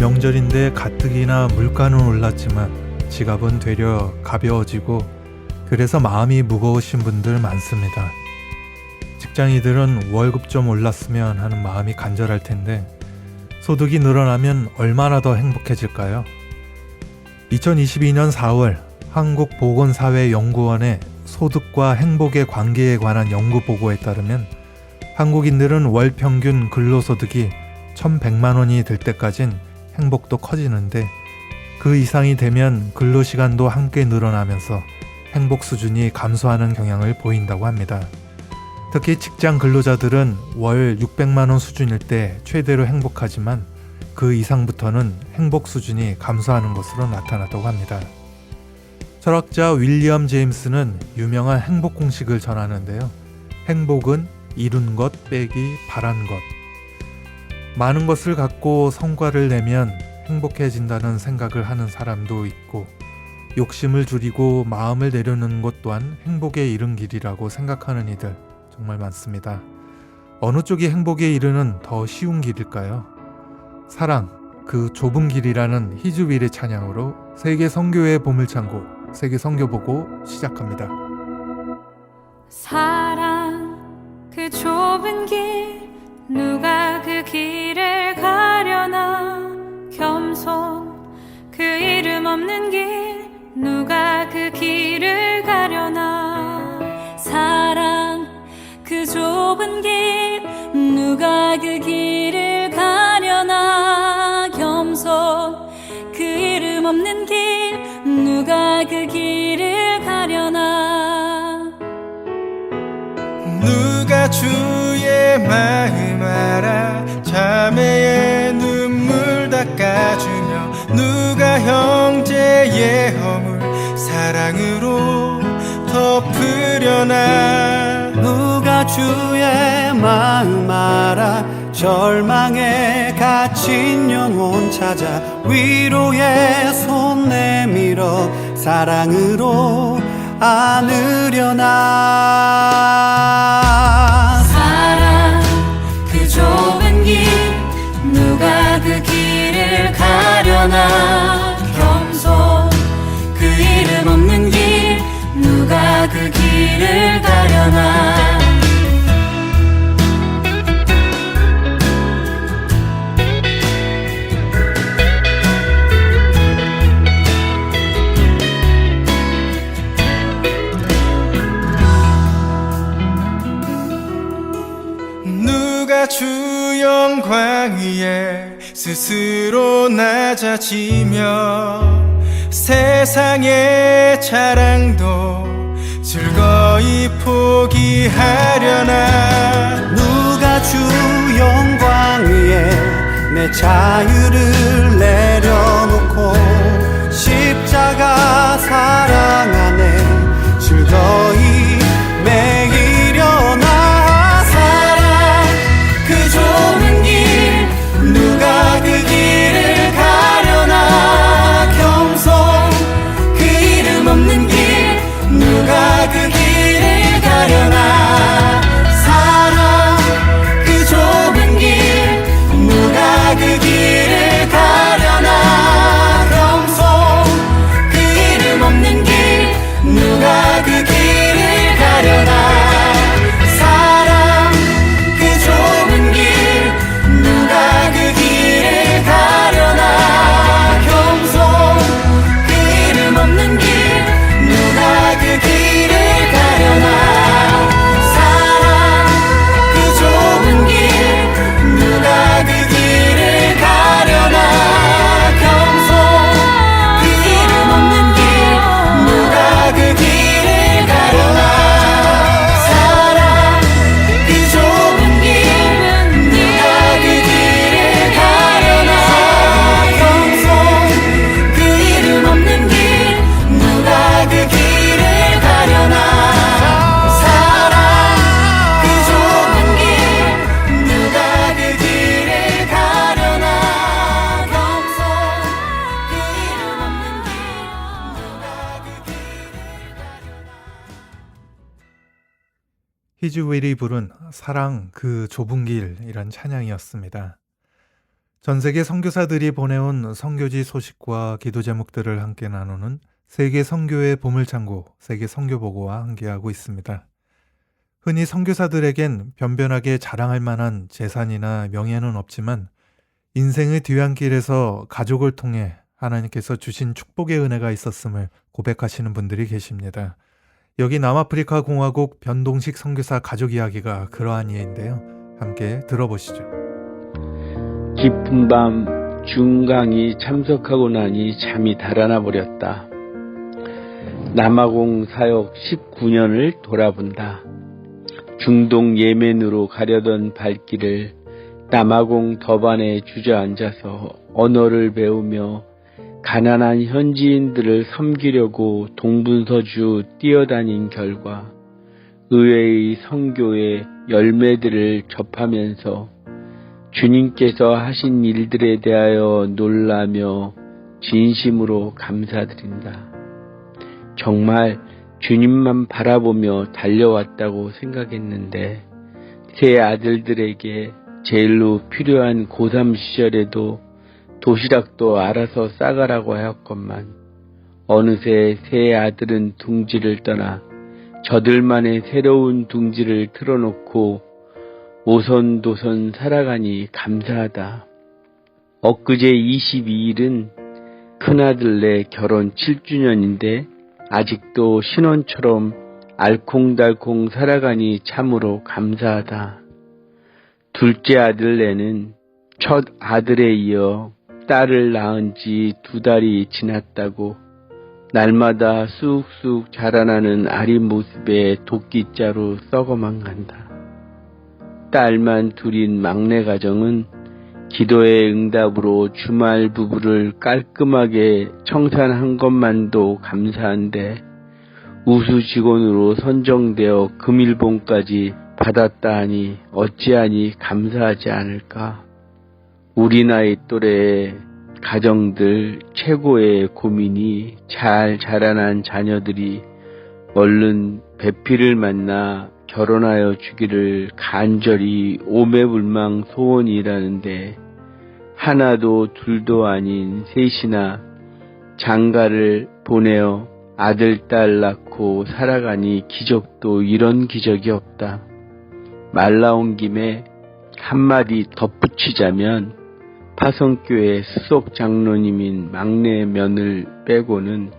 명절인데 가뜩이나 물가는 올랐지만 지갑은 되려 가벼워지고 그래서 마음이 무거우신 분들 많습니다. 직장인들은 월급 좀 올랐으면 하는 마음이 간절할 텐데 소득이 늘어나면 얼마나 더 행복해질까요? 2022년 4월 한국보건사회연구원의 소득과 행복의 관계에 관한 연구 보고에 따르면 한국인들은 월 평균 근로소득이 1,100만 원이 될 때까진 행복도 커지는데 그 이상이 되면 근로시간도 함께 늘어나면서 행복 수준이 감소하는 경향을 보인다고 합니다. 특히 직장 근로자들은 월 600만 원 수준일 때 최대로 행복하지만 그 이상부터는 행복 수준이 감소하는 것으로 나타났다고 합니다. 철학자 윌리엄 제임스는 유명한 행복 공식을 전하는데요. 행복은 이룬 것 빼기 바란 것. 많은 것을 갖고 성과를 내면 행복해진다는 생각을 하는 사람도 있고 욕심을 줄이고 마음을 내려놓는 것 또한 행복에 이른 길이라고 생각하는 이들 정말 많습니다. 어느 쪽이 행복에 이르는 더 쉬운 길일까요? 사랑, 그 좁은 길이라는 히즈윌의 찬양으로 세계 선교의 보물창고 세계 선교보고 시작합니다. 사랑, 그 좁은 길 누가 그 길을 가려나. 겸손, 그 이름 없는 길 누가 그 길을 가려나. 사랑, 그 좁은 길 누가 그 길을 가려나. 겸손, 그 이름 없는 길 누가 그 길을 가려나. 누가 주의 마음 알아 자매의 눈물 닦아주며 누가 형제의 허물 사랑으로 덮으려나. 누가 주의 마음 알아 절망에 갇힌 영혼 찾아 위로의 손 내밀어 사랑으로 안으려나. 사랑, 그 좁은 길 누가 그 길을 가려나. 겸손, 그 이름 없는 길 누가 그 길을 가려나. 누가 주 영광 위에 스스로 낮아지며 세상의 자랑도 즐거이 포기하려나. 누가 주 영광 위에 내 자유를 내려놓고 십자가 사랑 안에 즐거이 매이려나. 좁은 길 누가 그 길을 가려나. 겸손, 그 이름 없는 길 누가 그 길을 가려나. 사랑, 그 좁은 길 누가 그 길을 가려나. 겸손, 그 이름 없는 길 누가 그 길을 가려나. 히즈웰이 부른 사랑 그 좁은 길이란 찬양이었습니다. 전 세계 선교사들이 보내온 선교지 소식과 기도 제목들을 함께 나누는 세계 선교의 보물창고, 세계 선교보고와 함께하고 있습니다. 흔히 선교사들에겐 변변하게 자랑할 만한 재산이나 명예는 없지만 인생의 뒤안길에서 가족을 통해 하나님께서 주신 축복의 은혜가 있었음을 고백하시는 분들이 계십니다. 여기 남아프리카 공화국 변동식 선교사 가족 이야기가 그러한 예인데요. 함께 들어보시죠. 깊은 밤 중강이 참석하고 나니 잠이 달아나 버렸다. 남아공 사역 19년을 돌아본다. 중동 예멘으로 가려던 발길을 남아공 더반에 주저앉아서 언어를 배우며 가난한 현지인들을 섬기려고 동분서주 뛰어다닌 결과 의외의 선교의 열매들을 접하면서 주님께서 하신 일들에 대하여 놀라며 진심으로 감사드린다. 정말 주님만 바라보며 달려왔다고 생각했는데 세 아들들에게 제일로 필요한 고3 시절에도 도시락도 알아서 싸가라고 하였건만 어느새 세 아들은 둥지를 떠나 저들만의 새로운 둥지를 틀어놓고 오손도손 살아가니 감사하다. 엊그제 22일은 큰아들네 결혼 7주년인데 아직도 신혼처럼 알콩달콩 살아가니 참으로 감사하다. 둘째 아들네는 첫 아들에 이어 딸을 낳은 지 2달이 지났다고 날마다 쑥쑥 자라나는 아리 모습에 도끼자루 썩어만 간다. 딸만 둘인 막내 가정은 기도의 응답으로 주말 부부를 깔끔하게 청산한 것만도 감사한데 우수 직원으로 선정되어 금일봉까지 받았다 하니 어찌하니 감사하지 않을까. 우리 나이 또래의 가정들 최고의 고민이 잘 자라난 자녀들이 얼른 배필을 만나 결혼하여 주기를 간절히 오매불망 소원이라는데 하나도 둘도 아닌 셋이나 장가를 보내어 아들, 딸 낳고 살아가니 기적도 이런 기적이 없다. 말 나온 김에 한마디 덧붙이자면 파성교회 수석 장로님인 막내 며느리 빼고는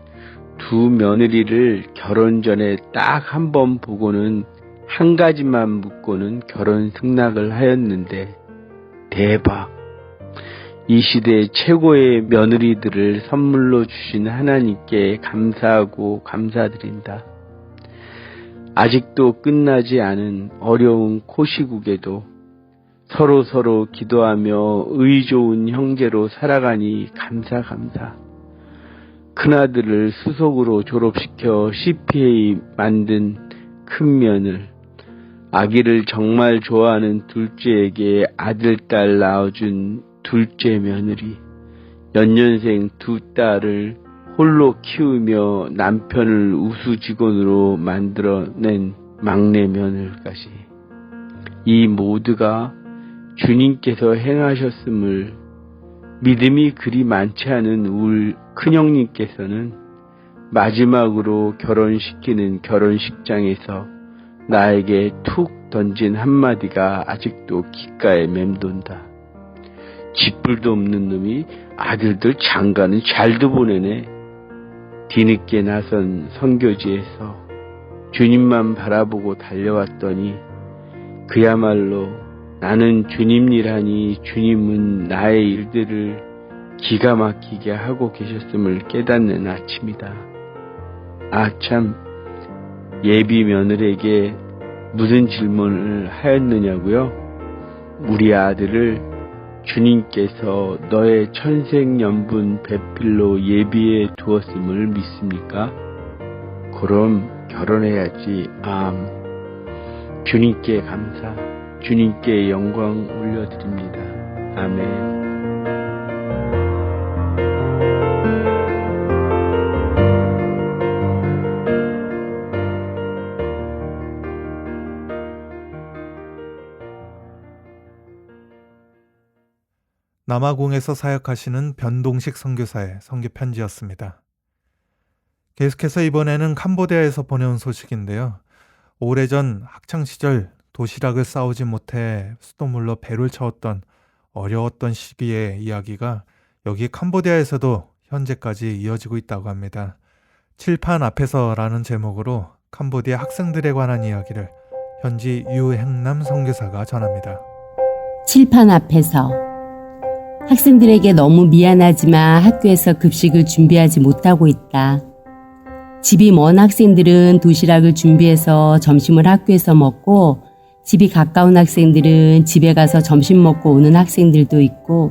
두 며느리를 결혼 전에 딱 한 번 보고는 한 가지만 묻고는 결혼 승낙을 하였는데 대박! 이 시대 최고의 며느리들을 선물로 주신 하나님께 감사하고 감사드린다. 아직도 끝나지 않은 어려운 코시국에도 서로 기도하며 의 좋은 형제로 살아가니 감사. 큰아들을 수석으로 졸업시켜 CPA 만든 큰 며느리, 아기를 정말 좋아하는 둘째에게 아들, 딸 낳아준 둘째 며느리, 연년생 2딸을 홀로 키우며 남편을 우수 직원으로 만들어낸 막내 며느리까지. 이 모두가 주님께서 행하셨음을 믿음이 그리 많지 않은 우리 큰형님께서는 마지막으로 결혼시키는 결혼식장에서 나에게 툭 던진 한마디가 아직도 귓가에 맴돈다. 쥐뿔도 없는 놈이 아들들 장가는 잘도 보내네. 뒤늦게 나선 선교지에서 주님만 바라보고 달려왔더니 그야말로 나는 주님 일하니 주님은 나의 일들을 기가 막히게 하고 계셨음을 깨닫는 아침이다. 참, 예비 며느리에게 무슨 질문을 하였느냐고요? 우리 아들을 주님께서 너의 천생연분 배필로 예비해 두었음을 믿습니까? 그럼 결혼해야지. 주님께 감사, 주님께 영광 올려드립니다. 아멘. 남아공에서 사역하시는 변동식 선교사의 선교 편지였습니다. 계속해서 이번에는 캄보디아에서 보내온 소식인데요. 오래전 학창시절 도시락을 싸오지 못해 수돗물로 배를 채웠던 어려웠던 시기의 이야기가 여기 캄보디아에서도 현재까지 이어지고 있다고 합니다. 칠판 앞에서라는 제목으로 캄보디아 학생들에 관한 이야기를 현지 유행남 선교사가 전합니다. 칠판 앞에서 학생들에게 너무 미안하지만 학교에서 급식을 준비하지 못하고 있다. 집이 먼 학생들은 도시락을 준비해서 점심을 학교에서 먹고 집이 가까운 학생들은 집에 가서 점심 먹고 오는 학생들도 있고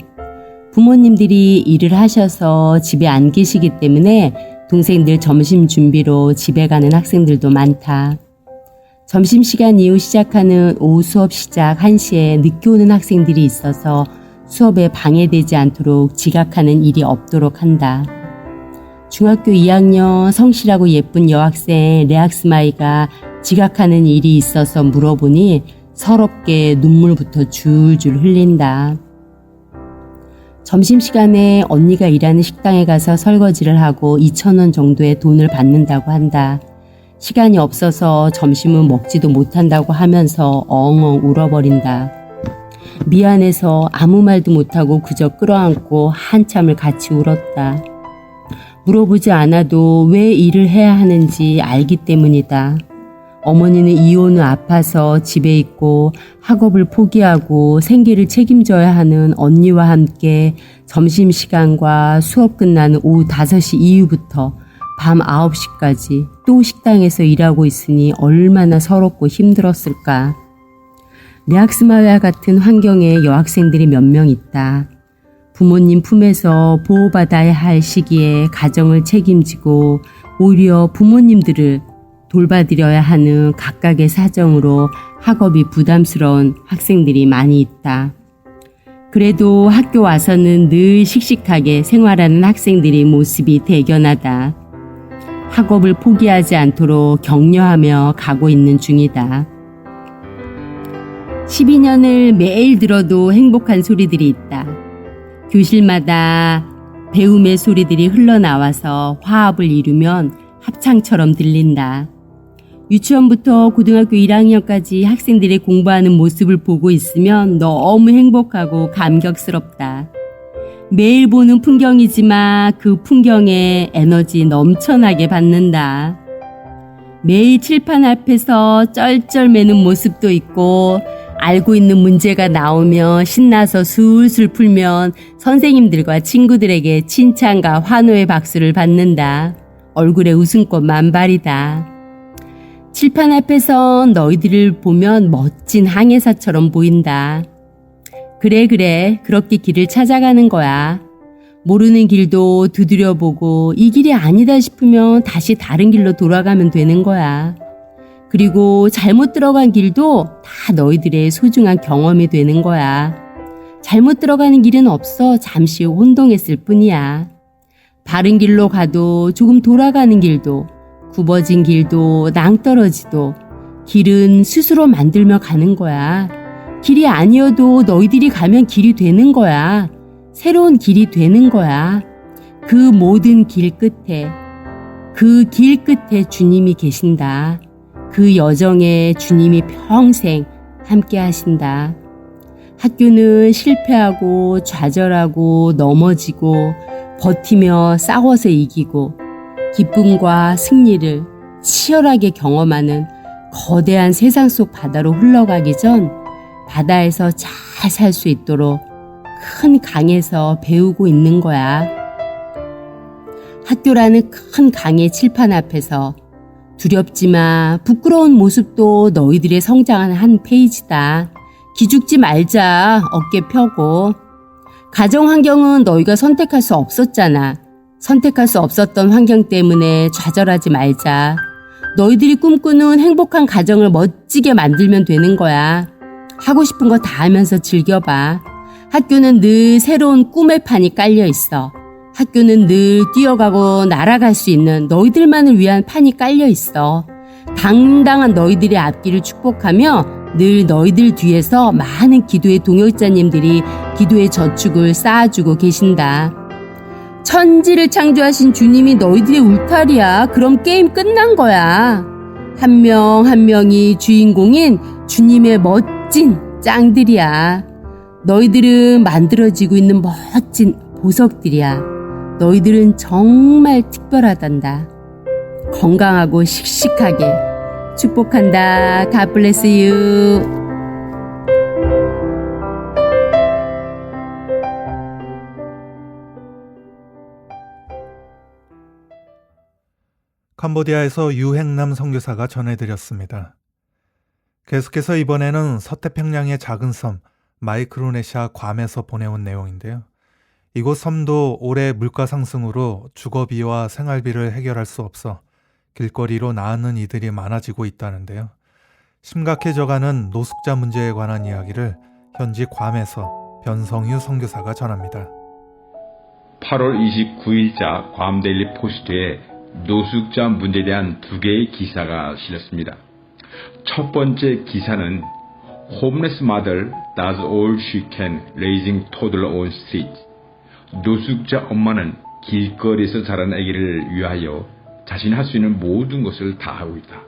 부모님들이 일을 하셔서 집에 안 계시기 때문에 동생들 점심 준비로 집에 가는 학생들도 많다. 점심시간 이후 시작하는 오후 수업 시작 1시에 늦게 오는 학생들이 있어서 수업에 방해되지 않도록 지각하는 일이 없도록 한다. 중학교 2학년 성실하고 예쁜 여학생 레악스마이가 지각하는 일이 있어서 물어보니 서럽게 눈물부터 줄줄 흘린다. 점심시간에 언니가 일하는 식당에 가서 설거지를 하고 2,000원 정도의 돈을 받는다고 한다. 시간이 없어서 점심은 먹지도 못한다고 하면서 엉엉 울어버린다. 미안해서 아무 말도 못하고 그저 끌어안고 한참을 같이 울었다. 물어보지 않아도 왜 일을 해야 하는지 알기 때문이다. 어머니는 이혼 후 아파서 집에 있고 학업을 포기하고 생계를 책임져야 하는 언니와 함께 점심시간과 수업 끝나는 오후 5시 이후부터 밤 9시까지 또 식당에서 일하고 있으니 얼마나 서럽고 힘들었을까. 레악스마와 같은 환경의 여학생들이 몇 명 있다. 부모님 품에서 보호받아야 할 시기에 가정을 책임지고 오히려 부모님들을 돌봐드려야 하는 각각의 사정으로 학업이 부담스러운 학생들이 많이 있다. 그래도 학교 와서는 늘 씩씩하게 생활하는 학생들의 모습이 대견하다. 학업을 포기하지 않도록 격려하며 가고 있는 중이다. 12년을 매일 들어도 행복한 소리들이 있다. 교실마다 배움의 소리들이 흘러나와서 화합을 이루면 합창처럼 들린다. 유치원부터 고등학교 1학년까지 학생들의 공부하는 모습을 보고 있으면 너무 행복하고 감격스럽다. 매일 보는 풍경이지만 그 풍경에 에너지 넘쳐나게 받는다. 매일 칠판 앞에서 쩔쩔매는 모습도 있고 알고 있는 문제가 나오면 신나서 술술 풀면 선생님들과 친구들에게 칭찬과 환호의 박수를 받는다. 얼굴에 웃음꽃 만발이다. 칠판 앞에서 너희들을 보면 멋진 항해사처럼 보인다. 그래 그렇게 길을 찾아가는 거야. 모르는 길도 두드려보고 이 길이 아니다 싶으면 다시 다른 길로 돌아가면 되는 거야. 그리고 잘못 들어간 길도 다 너희들의 소중한 경험이 되는 거야. 잘못 들어가는 길은 없어. 잠시 혼동했을 뿐이야. 바른 길로 가도 조금 돌아가는 길도 굽어진 길도 낭떠러지도 길은 스스로 만들며 가는 거야. 길이 아니어도 너희들이 가면 길이 되는 거야. 새로운 길이 되는 거야. 그 모든 길 끝에 주님이 계신다. 그 여정에 주님이 평생 함께 하신다. 학교는 실패하고 좌절하고 넘어지고 버티며 싸워서 이기고 기쁨과 승리를 치열하게 경험하는 거대한 세상 속 바다로 흘러가기 전 바다에서 잘 살 수 있도록 큰 강에서 배우고 있는 거야. 학교라는 큰 강의 칠판 앞에서 두렵지만 부끄러운 모습도 너희들의 성장하는 한 페이지다. 기죽지 말자. 어깨 펴고. 가정 환경은 너희가 선택할 수 없었잖아. 선택할 수 없었던 환경 때문에 좌절하지 말자. 너희들이 꿈꾸는 행복한 가정을 멋지게 만들면 되는 거야. 하고 싶은 거 다 하면서 즐겨봐. 학교는 늘 새로운 꿈의 판이 깔려 있어. 학교는 늘 뛰어가고 날아갈 수 있는 너희들만을 위한 판이 깔려 있어. 당당한 너희들의 앞길을 축복하며 늘 너희들 뒤에서 많은 기도의 동역자님들이 기도의 저축을 쌓아주고 계신다. 천지를 창조하신 주님이 너희들의 울타리야. 그럼 게임 끝난 거야. 한 명 한 명이 주인공인 주님의 멋진 짱들이야. 너희들은 만들어지고 있는 멋진 보석들이야. 너희들은 정말 특별하단다. 건강하고 씩씩하게 축복한다. God bless you. 캄보디아에서 유행남 선교사가 전해드렸습니다. 계속해서 이번에는 서태평양의 작은 섬 마이크로네시아 괌에서 보내온 내용인데요. 이곳 섬도 올해 물가 상승으로 주거비와 생활비를 해결할 수 없어 길거리로 나앉는 이들이 많아지고 있다는데요. 심각해져가는 노숙자 문제에 관한 이야기를 현지 괌에서 변성유 선교사가 전합니다. 8월 29일자 괌데일리 포스트에 노숙자 문제에 대한 두 개의 기사가 실렸습니다. 첫 번째 기사는 Homeless mother does all she can raising toddler on street. 노숙자 엄마는 길거리에서 자란 아기를 위하여 자신이 할 수 있는 모든 것을 다 하고 있다.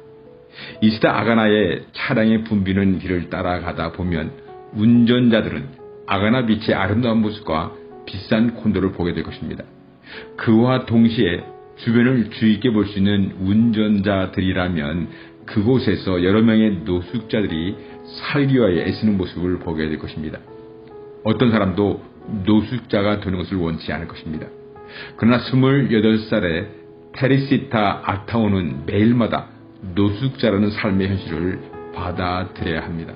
이스타 아가나의 차량이 붐비는 길을 따라가다 보면 운전자들은 아가나 비치의 아름다운 모습과 비싼 콘도를 보게 될 것입니다. 그와 동시에 주변을 주의 있게 볼 수 있는 운전자들이라면 그곳에서 여러 명의 노숙자들이 살기 위하여 애쓰는 모습을 보게 될 것입니다. 어떤 사람도 노숙자가 되는 것을 원치 않을 것입니다. 그러나 28살의 테리시타 아타오는 매일마다 노숙자라는 삶의 현실을 받아들여야 합니다.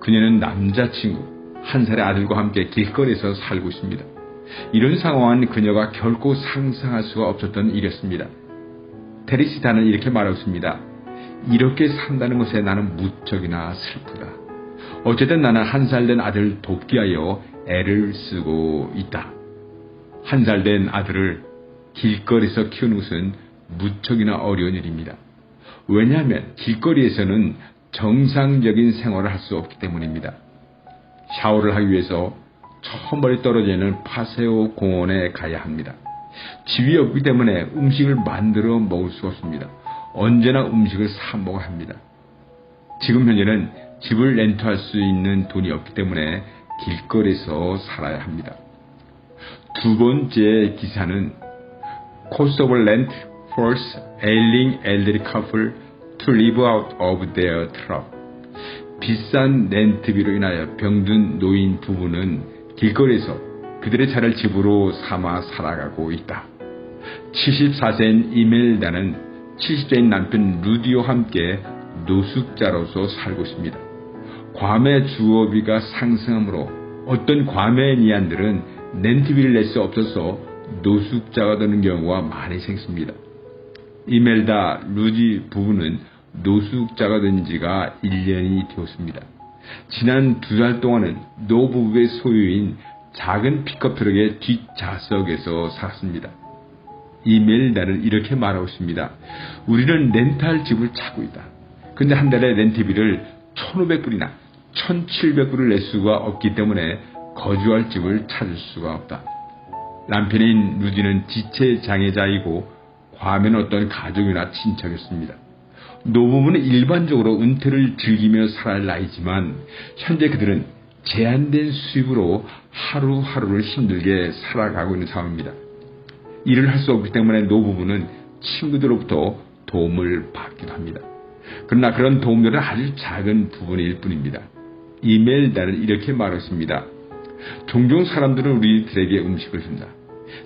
그녀는 남자친구, 1살의 아들과 함께 길거리에서 살고 있습니다. 이런 상황은 그녀가 결코 상상할 수가 없었던 일이었습니다. 테리시타는 이렇게 말하고 있습니다. 이렇게 산다는 것에 나는 무척이나 슬프다. 어쨌든 나는 1살 된 아들을 돕기 위하여 애를 쓰고 있다. 1살 된 아들을 길거리에서 키우는 것은 무척이나 어려운 일입니다. 왜냐하면 길거리에서는 정상적인 생활을 할 수 없기 때문입니다. 샤워를 하기 위해서 저 멀리 떨어져 있는 파세오 공원에 가야 합니다. 집이 없기 때문에 음식을 만들어 먹을 수가 없습니다. 언제나 음식을 사 먹어야 합니다. 지금 현재는 집을 렌트할 수 있는 돈이 없기 때문에 길거리에서 살아야 합니다. 두 번째 기사는 Cost of Rent force ailing elderly couple to live out of their trouble. 비싼 렌트비로 인하여 병든 노인 부부는 길거리에서 그들의 차를 집으로 삼아 살아가고 있다. 74세인 이멜다는 70세인 남편 루디와 함께 노숙자로서 살고 있습니다. 괌의 주거비가 상승하므로 어떤 괌의 니안들은 렌트비를 낼 수 없어서 노숙자가 되는 경우가 많이 생깁니다. 이멜다, 루디 부부는 노숙자가 된 지가 1년이 되었습니다. 지난 2달 동안은 노부부의 소유인 작은 픽업 트럭의 뒷좌석에서 살았습니다. 이멜다는 이렇게 말하고 있습니다. 우리는 렌트할 집을 찾고 있다. 근데 한 달에 렌트비를 1,500불이나 1,700불을 낼 수가 없기 때문에 거주할 집을 찾을 수가 없다. 남편인 루디는 지체장애자이고 괌에는 어떤 가족이나 친척이었습니다. 노부부는 일반적으로 은퇴를 즐기며 살아야 할 나이지만 현재 그들은 제한된 수입으로 하루하루를 힘들게 살아가고 있는 상황입니다. 일을 할 수 없기 때문에 노부부는 친구들로부터 도움을 받기도 합니다. 그러나 그런 도움들은 아주 작은 부분일 뿐입니다. 이멜다는 이렇게 말했습니다. 종종 사람들은 우리들에게 음식을 준다.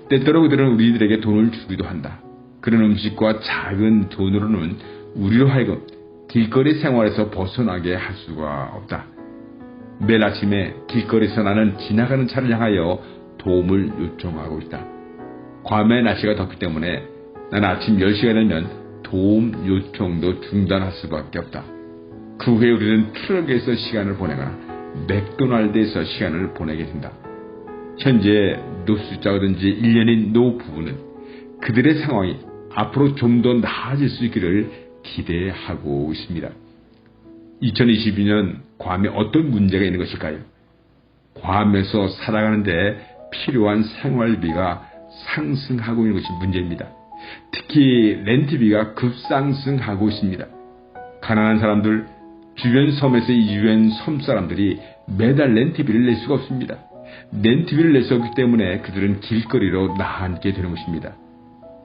때때로 그들은 우리들에게 돈을 주기도 한다. 그런 음식과 작은 돈으로는 우리로 하여금 길거리 생활에서 벗어나게 할 수가 없다. 매일 아침에 길거리에서 나는 지나가는 차를 향하여 도움을 요청하고 있다. 괌의 날씨가 덥기 때문에 나는 아침 10시가 되면 도움 요청도 중단할 수밖에 없다. 그 후에 우리는 트럭에서 시간을 보내거나 맥도날드에서 시간을 보내게 된다. 현재 노숙자가 된 지 1년인 노 부부는 그들의 상황이 앞으로 좀 더 나아질 수 있기를 기대하고 있습니다. 2022년 괌에 어떤 문제가 있는 것일까요? 괌에서 살아가는데 필요한 생활비가 상승하고 있는 것이 문제입니다. 특히 렌트비가 급상승하고 있습니다. 가난한 사람들, 주변 섬에서 이주한 섬 사람들이 매달 렌트비를 낼 수가 없습니다. 렌트비를 낼 수 없기 때문에 그들은 길거리로 나앉게 되는 것입니다.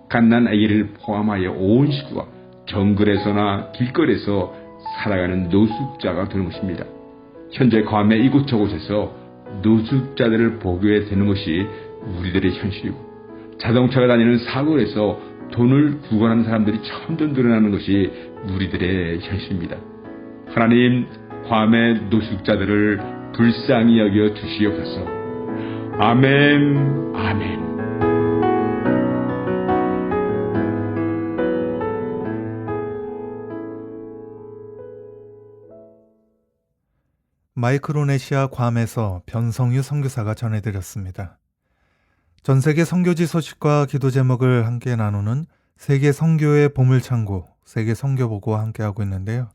갓난 아기를 포함하여 온 식구가 정글에서나 길거리에서 살아가는 노숙자가 되는 것입니다. 현재 괌의 이곳저곳에서 노숙자들을 보게 되는 것이 우리들의 현실이고, 자동차가 다니는 사고에서 돈을 구걸하는 사람들이 점점 늘어나는 것이 우리들의 현실입니다. 하나님, 괌의 노숙자들을 불쌍히 여겨 주시옵소서. 아멘, 아멘. 마이크로네시아 괌에서 변성유 선교사가 전해드렸습니다. 전 세계 선교지 소식과 기도 제목을 함께 나누는 세계 선교의 보물창고, 세계 선교보고와 함께하고 있는데요.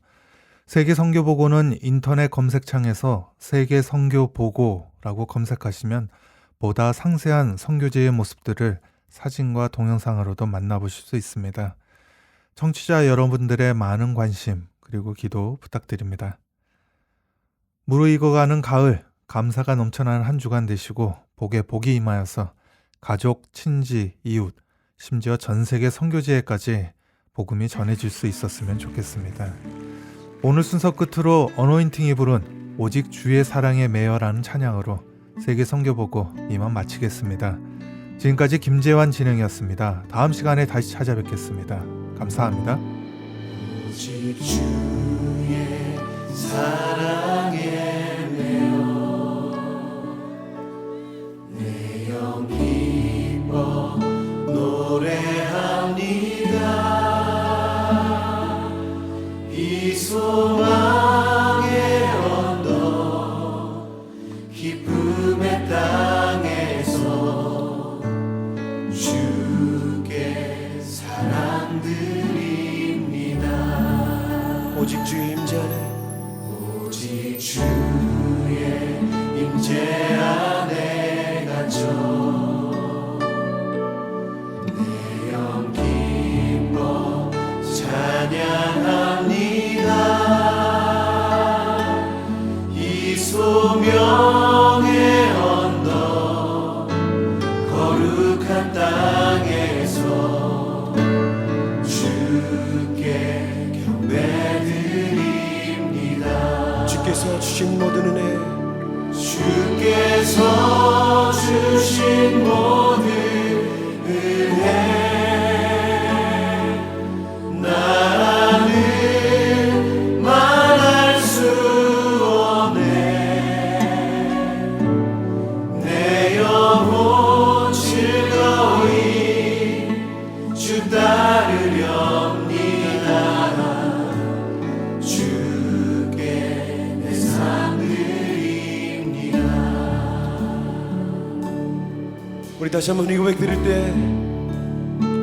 세계 선교보고는 인터넷 검색창에서 세계 선교보고라고 검색하시면 보다 상세한 선교지의 모습들을 사진과 동영상으로도 만나보실 수 있습니다. 청취자 여러분들의 많은 관심 그리고 기도 부탁드립니다. 무르익어가는 가을, 감사가 넘쳐나는 한 주간 되시고 복에 복이 임하여서 가족, 친지, 이웃, 심지어 전 세계 선교지에까지 복음이 전해질 수 있었으면 좋겠습니다. 오늘 순서 끝으로 어노인팅이 부른 오직 주의 사랑에 매여라는 찬양으로 세계 선교보고 이만 마치겠습니다. 지금까지 김재환 진행이었습니다. 다음 시간에 다시 찾아뵙겠습니다. 감사합니다. 오직 주의 사랑에 매여 내 영 기뻐 노래합니다. 이 소망의 언덕 기쁨의 땅에서 주께 사랑드립니다. 오직 주의 임재 안에 오직 주의 임재 안에 갇혀 내 영 기뻐 찬양합니다. 이 소명의 언덕 거룩한 땅에서 주께 경배드립니다. 주께서 주신 모든 은혜, 주께서 주신 모든 은혜 나는 말할 수 없네. 내 영혼 즐거이 주 따르렵니다. 주께 내 삶 드립니다. 우리 다시 한번 이 고백 드릴 때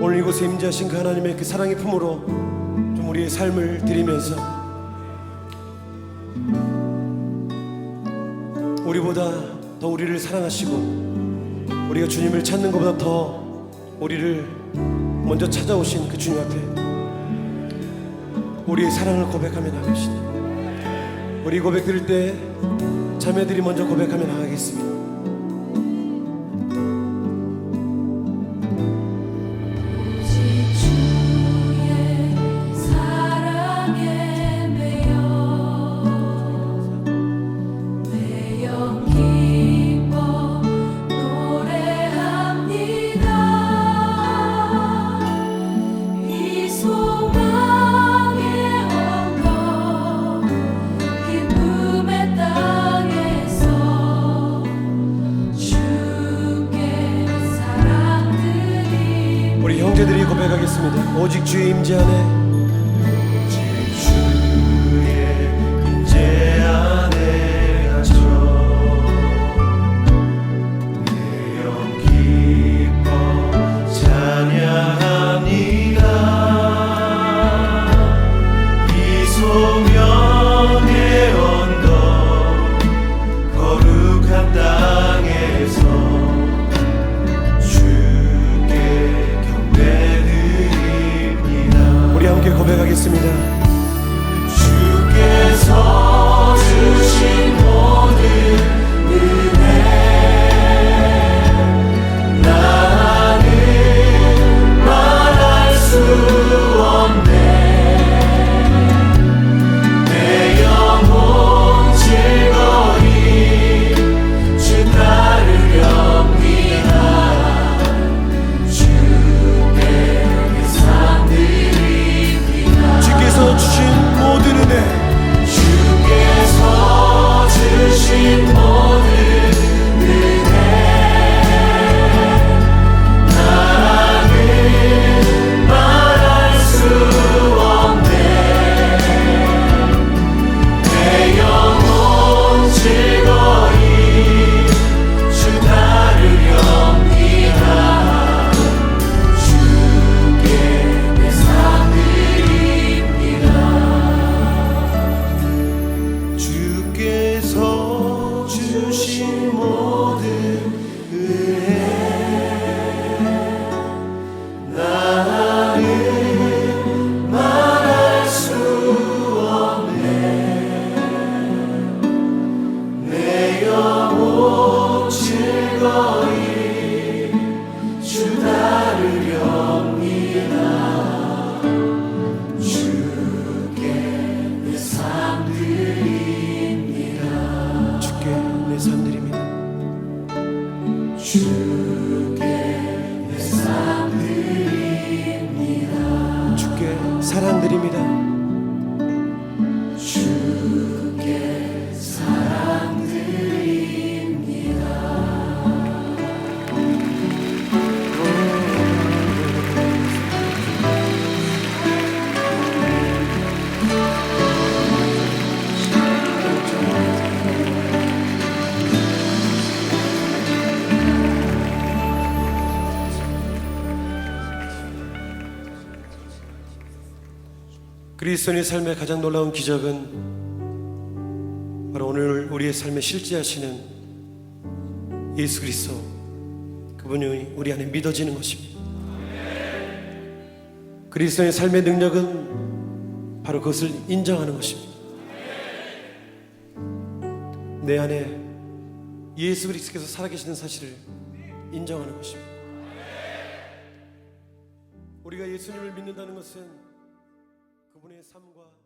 오늘 이곳에 임재하신 그 하나님의 그 사랑의 품으로 좀 우리의 삶을 드리면서 우리보다 더 우리를 사랑하시고 우리가 주님을 찾는 것보다 더 우리를 먼저 찾아오신 그 주님 앞에 우리의 사랑을 고백하며 나가시니 우리 고백 드릴 때 자매들이 먼저 고백하며 나가겠습니다. 오직 주의 사랑에 매여 내 영 기뻐 노래합니다. 이 소망의 언덕 기쁨의 땅에서 주께 사랑드립니다. 우리 형제들이 고백하겠습니다. 오직 주의 임재 안에 주의 임재 안에 갇혀 내 영 기뻐 찬양합니다. 이 소명의 언덕 거룩한 땅 그리스도인의 삶의 가장 놀라운 기적은 바로 오늘 우리의 삶에 실제하시는 예수 그리스도, 그분이 우리 안에 믿어지는 것입니다. 그리스도의 삶의 능력은 바로 그것을 인정하는 것입니다. 내 안에 예수 그리스도께서 살아계시는 사실을 인정하는 것입니다. 우리가 예수님을 믿는다는 것은 그분의 삶과